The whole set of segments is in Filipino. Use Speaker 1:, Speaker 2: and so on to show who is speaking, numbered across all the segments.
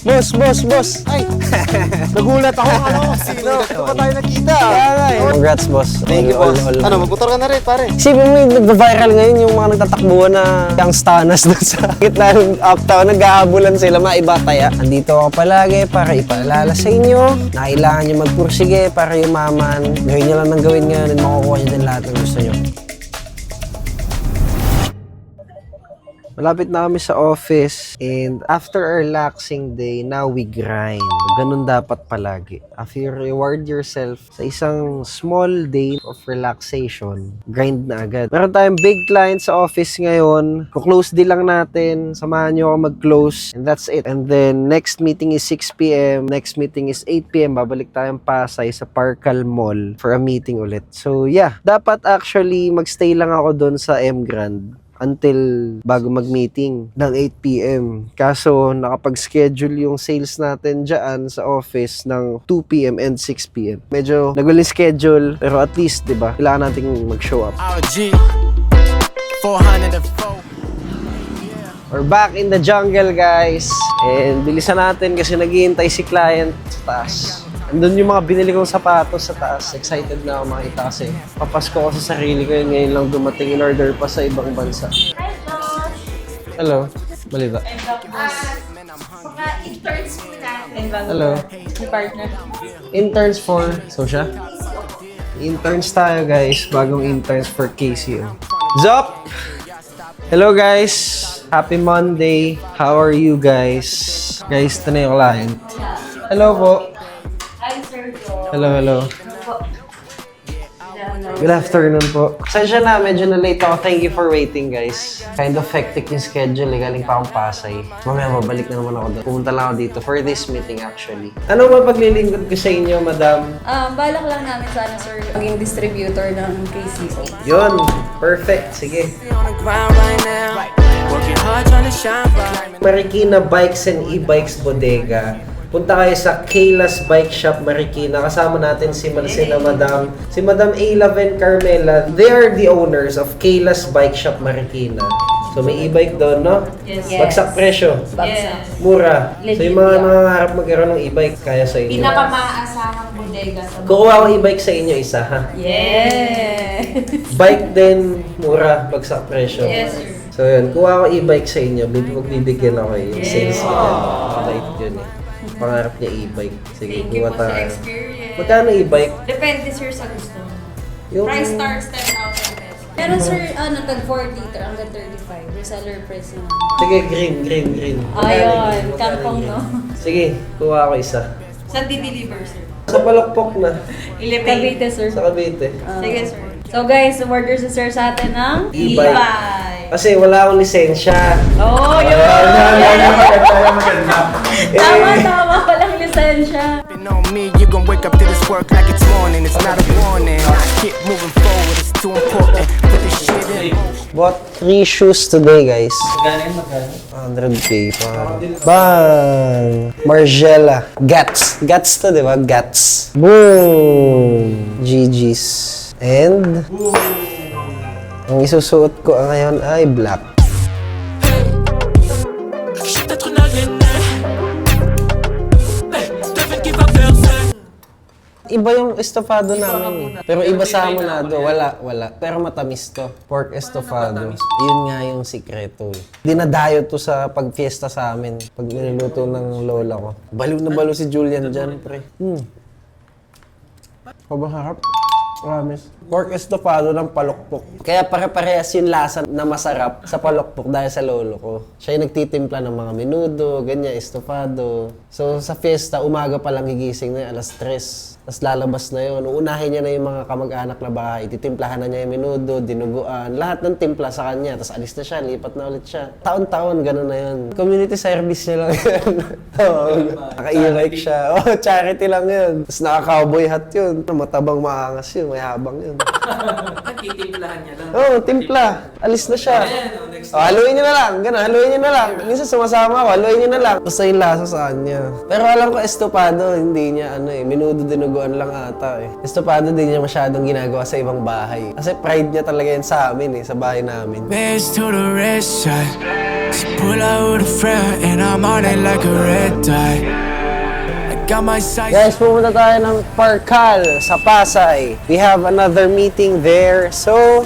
Speaker 1: Boss! Ay! Nagulat ako, Sino? Ito pa tayo nakita.
Speaker 2: Congrats, boss.
Speaker 1: Thank you, boss. Ano, magmotor ka na rin, pare.
Speaker 2: Isipin mo yung nag-viral ngayon yung mga nagtatakbuhan na yung stanas doon sa gitna ng uptown. Nag-aabulan sila, maibataya. Andito ako palagi para ipaalala sa inyo na kailangan nyo magpursige para yumaman. Gawin nyo lang ng gawin ngayon at makukuha nyo din lahat ng gusto nyo. Malapit na kami sa office and after our relaxing day, now we grind. Ganun dapat palagi. After you reward yourself sa isang small day of relaxation, grind na agad. Meron tayong big client sa office ngayon. Kuklose deal lang natin. Samahan nyo ako mag-close and that's it. And then next meeting is 6 p.m. Next meeting is 8 p.m. Babalik tayong Pasay sa Parkal Mall for a meeting ulit. So yeah, dapat actually magstay lang ako doon sa M Grand until bago mag-meeting ng 8 p.m. Kaso, nakapag-schedule yung sales natin dyan sa office ng 2 p.m. and 6 p.m. Medyo naguling schedule, pero at least, di ba, kailangan nating mag-show up. We're back in the jungle, guys. And bilisan natin kasi naghihintay si client sa taas. Andun yung mga binili kong sapatos sa taas. Excited na ako makita kasi papasko ko sa sarili ko yun. Ngayon lang dumating in order pa sa ibang bansa.
Speaker 3: Hi, Josh!
Speaker 2: Hello. Balita.
Speaker 3: Mga interns po natin.
Speaker 2: Hello.
Speaker 3: Yung partner.
Speaker 2: Interns for... So siya? Interns tayo, guys. Bagong interns for KCO. Zop! Hello, guys. Happy Monday. How are you, guys? Guys, ito na yung client. Hello po.
Speaker 3: Hi, Sir Joe.
Speaker 2: Hello. Good afternoon po. Sensya na, medyo na-late ako. Thank you for waiting, guys. Kind of hectic yung schedule. Galing pa akong Pasay. Mamaya mabalik na naman ako doon. Pumunta lang ako dito for this meeting, actually. Ano ba paglilingkod ko sa inyo, madam?
Speaker 4: Balak lang namin sana, sir, maging distributor ng KCO.
Speaker 2: Yun. Perfect. Sige. Marikina Bikes and E-Bikes Bodega. Punta kayo sa Kayla's Bike Shop Marikina. Kasama natin si Madam Ayla Ven Carmela. They are the owners of Kayla's Bike Shop Marikina. So may e-bike doon, no?
Speaker 3: Yes.
Speaker 2: Bagsak presyo.
Speaker 3: Yes.
Speaker 2: Mura. So
Speaker 4: Legit
Speaker 2: yung mga
Speaker 4: yan.
Speaker 2: nangangarap magkaroon ng e-bike, kaya sa inyo.
Speaker 3: Pinakamaasahang bodega sa
Speaker 2: Kukuha ko e-bike sa inyo isa, ha?
Speaker 4: Yeah!
Speaker 2: Bike din, mura, bagsak presyo.
Speaker 3: Yes, sir.
Speaker 2: So yun, kuha ko e-bike sa inyo, magbibigyan ako yung sales ko dyan. Mabait yun eh. Pangarap niya e-bike. Sige,
Speaker 3: Thank you
Speaker 2: kuha
Speaker 3: po sa
Speaker 2: tayo.
Speaker 3: experience.
Speaker 2: Magkano e-bike?
Speaker 3: Depende, sir, sa gusto mo.
Speaker 2: Yung...
Speaker 3: Price starts 10,000 pesos.
Speaker 4: Pero sir, tag 4 liter hanggang 35. Reseller price na.
Speaker 2: Sige, green.
Speaker 4: Ayun, kampong no.
Speaker 2: Sige, kuha ko isa.
Speaker 3: Saan di-deliver, sir?
Speaker 2: Sa Palakpok na.
Speaker 4: Cavite, sir.
Speaker 2: Sa Cavite.
Speaker 3: Sige, sir.
Speaker 4: So guys, order si sir sa atin ng
Speaker 2: E-bike.
Speaker 3: Bye!
Speaker 2: Kasi wala akong lisensya.
Speaker 4: Oh, yun! Tama, walang lisensya.
Speaker 5: On me, you gon' wake up to this work like it's morning. It's not a warning. Keep moving forward, it's too important. Put this shit in.
Speaker 2: Bought 3 shoes today, guys. Magkano? 100k pa. Bang! Margiela. Gats to, di ba? Gats. Boom! GG's. And... ang isusuot ko ngayon ay black. Iba yung estofado namin eh. Pero iba sa hamonado. Wala. Pero matamis to. Pork estofado. Yun nga yung sikreto eh. Dinadayo to sa pagfiesta sa amin. Pag niluluto ng lola ko. Baliw na baliw si Julian dyan, pre. Sobrang harap. Promise. Pork estofado ng palokpok. Kaya pare-parehas yung lasa na masarap sa palokpok dahil sa lolo ko. Siya yung nagtitimpla ng mga menudo, ganyan, estofado. So sa fiesta, umaga pa lang gigising na yun, 3:00. Tapos lalabas na yun. Uunahin niya na yung mga kamag-anak na bahay. Titimplahan na niya yung menudo, dinuguan. Lahat ng timpla sa kanya. Tapos alis na siya, lipat na ulit siya. Taon-taon, gano'n na yun. Community service niya lang yun. Naka-e-bike siya. Charity lang yun. Tapos naka-cowboy hat yun. Matabang maangas yun. yun, may habang yun.
Speaker 6: Nagtitimplahan niya lang.
Speaker 2: Oo, timpla. Alis na siya. Haluin niyo na lang. Ganun, haluin niyo na lang. Minsan sumasama ako, haluin niyo na lang. Basta yung lasa sa kanya. Pero alam ko, estopado, hindi niya menudo dinuguan lang ata eh. Estopado din niya masyadong ginagawa sa ibang bahay. Kasi pride niya talaga yan sa amin sa bahay namin.
Speaker 5: Best to the rest side. She pull out with a friend and I'm on it like a red dye. I got my sights.
Speaker 2: Guys, pumunta tayo ng Parkal sa Pasay. We have another meeting there. So,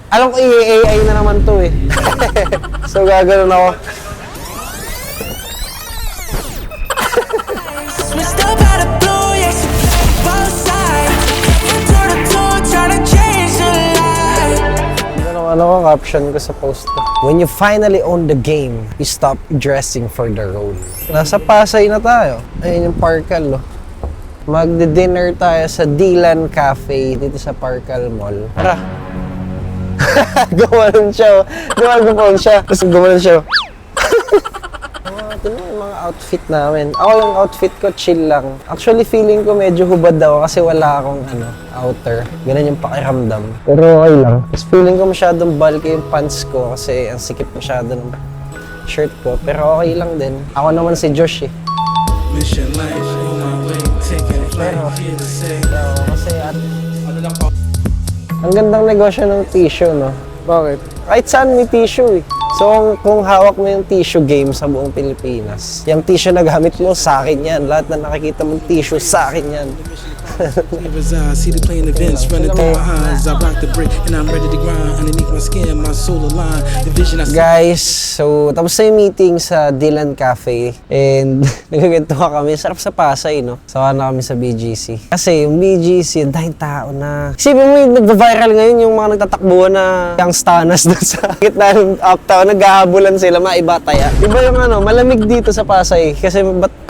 Speaker 2: alam ko i-AI na naman to eh. So, gagano'n ako.
Speaker 5: Switched up out of blue, yeah, she played both sides. Went to the tour, trying to change the life.
Speaker 2: Ano ko caption ko sa post ko. When you finally own the game, you stop dressing for the role. Nasa Pasay na tayo. Ayun yung Parkal, oh. Magdi-dinner tayo sa Dylan Cafe dito sa Parkal Mall. Tara! Gumanon siya, oh. Gumanon siya. Tapos gumanon siya, oh. Ito na yung mga outfit namin. Ako yung outfit ko, chill lang. Actually, feeling ko medyo hubad daw kasi wala akong outer. Ganun yung pakiramdam. Pero okay lang. Tapos feeling ko masyadong bulky yung pants ko kasi ang sikip masyado ng shirt ko. Pero okay lang din. Ako naman si Josh eh. Pero, kasi ang gandang negosyo ng tissue, no?
Speaker 1: Bakit?
Speaker 2: Kahit saan may tissue eh. So, kung hawak mo yung tissue game sa buong Pilipinas, yung tissue na gamit mo, sa akin yan. Lahat na nakikita mong tissue, sa akin yan.
Speaker 7: See the playing events running through my eyes. I rock the brick and I'm ready to grind. Underneath my skin, my soul aligned. The vision I see.
Speaker 2: Guys, so tapos na yung meeting sa Dylan Cafe and nagagento ka kami. Sarap sa Pasay, no? Sawa na kami sa BGC. Kasi yung BGC, ang dahil tao na. Kasi mo yung nagva-viral ngayon yung mga nagtatakbuhan na yung stanas doon sa gitna ng uptown. Naghahabulan sila, maibataya. Iba yung malamig dito sa Pasay. Kasi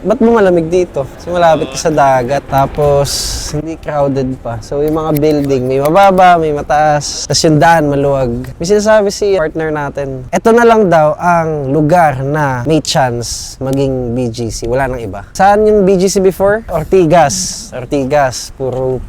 Speaker 2: ba't mo malamig dito? Kasi malapit ka sa dagat. Tapos, hindi crowded pa. So, yung mga building, may mababa, may mataas. Tapos yung daan, maluwag. May sinasabi si partner natin, eto na lang daw ang lugar na may chance maging BGC. Wala nang iba. Saan yung BGC before? Ortigas. Puro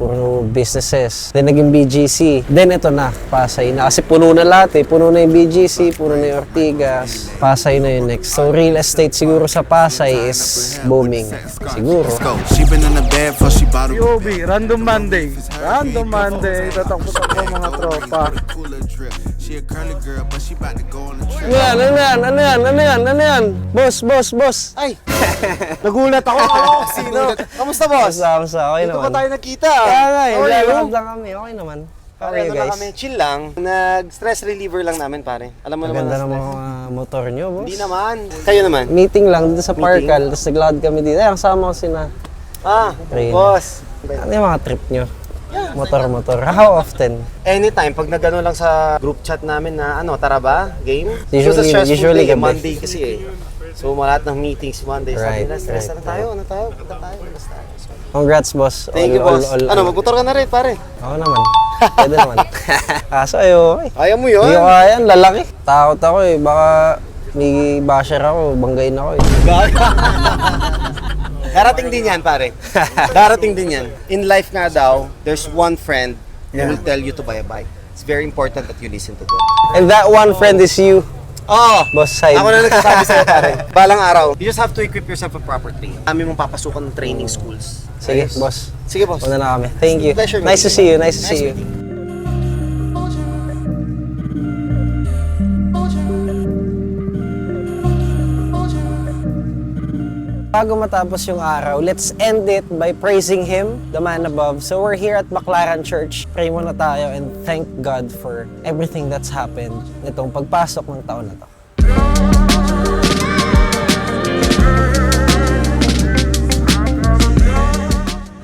Speaker 2: businesses. Then, naging BGC. Then, ito na, Pasay na. Kasi puno na lahat eh. Puno na yung BGC, puno na yung Ortigas. Pasay na yung next. So, real estate siguro sa Pasay is booming. Siguro.
Speaker 5: She been in the bed for she bought a
Speaker 1: POV, Random Monday. Random Monday. Tatakbo-takbo mga tropa.
Speaker 5: She a curly girl, but she about to go on a trip.
Speaker 2: Ano yan? Boss.
Speaker 1: Ay! Nagulat ako. Sino? Kamusta, boss?
Speaker 2: Basta, okay
Speaker 1: Dito
Speaker 2: naman.
Speaker 1: pa tayo nakita.
Speaker 2: Kaya nga eh,
Speaker 1: How are you?
Speaker 2: lalakad lang kami. Okay naman. How are you
Speaker 1: Ano lang
Speaker 2: guys?
Speaker 1: kami, chill lang. Nag-stress reliever lang namin, pare. Alam mo naman
Speaker 2: Maganda
Speaker 1: ang
Speaker 2: ng
Speaker 1: stress.
Speaker 2: mga motor nyo, boss.
Speaker 1: Hindi naman. Kayo naman.
Speaker 2: Meeting lang dito sa Parkal, tapos naglakad kami dito. Ay, kasama ko sina.
Speaker 1: Ah, boss.
Speaker 2: Ano yung mga trip nyo? Motor. How often?
Speaker 1: Anytime, pag nagano lang sa group chat namin na tara ba? Game?
Speaker 2: Usually
Speaker 1: day,
Speaker 2: gabi.
Speaker 1: Monday kasi eh. So, lahat ng meetings Monday.
Speaker 2: Right,
Speaker 1: Sabi nila, stress
Speaker 2: right,
Speaker 1: na tayo. Punta tayo. Basta tayo. So,
Speaker 2: Congrats, boss.
Speaker 1: thank you, boss. Magmotor ka na rin, pare.
Speaker 2: Ako naman. Pwede naman. Kaso ayoko eh.
Speaker 1: Ayaw mo yun?
Speaker 2: Hindi ko kaya, lalaki. Takot ako eh. Baka may basher ako, banggain ako eh.
Speaker 1: Darating din yan, pare. Darating din yan. In life nga daw, there's one friend who will tell you to buy a bike. It's very important that you listen to them.
Speaker 2: And that one friend is you,
Speaker 1: Oh!
Speaker 2: boss side.
Speaker 1: Ako na nagsasabi sa'yo, pare. Balang araw, you just have to equip yourself with proper training. Kami mong papasukan ng training schools.
Speaker 2: Sige,
Speaker 1: Ayos.
Speaker 2: boss.
Speaker 1: Sige, boss.
Speaker 2: Una na kami. Thank you.
Speaker 1: Pleasure
Speaker 2: Nice to
Speaker 1: meeting you.
Speaker 2: see you. Nice to see you.
Speaker 1: meeting you.
Speaker 2: Bago matapos yung araw, let's end it by praising Him, the man above. So we're here at Baclaran Church. Pray muna tayo and thank God for everything that's happened nitong pagpasok ng taon na to.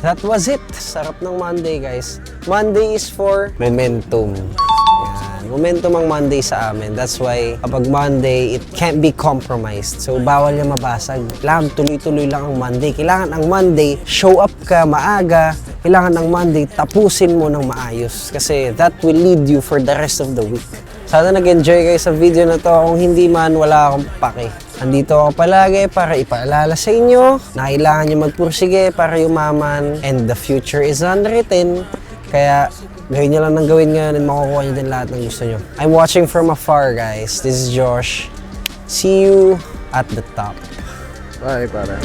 Speaker 2: That was it. Sarap ng Monday, guys. Monday is for momentum. Yan. Momentum ang Monday sa amin. That's why kapag Monday, it can't be compromised. So, bawal yung mabasag. Kailangan tuloy-tuloy lang ang Monday. Kailangan ang Monday, show up ka maaga. Kailangan ang Monday, tapusin mo ng maayos. Kasi that will lead you for the rest of the week. Sana nag-enjoy kayo sa video na to. Kung hindi man, wala akong pake. Andito ako palagi para ipaalala sa inyo na kailangan nyo magpursige para yumaman and the future is unwritten. Kaya gawin nyo lang ng gawin ngayon and makukuha nyo din lahat ng gusto nyo. I'm watching from afar, guys. This is Josh. See you at the top.
Speaker 1: Bye, pare.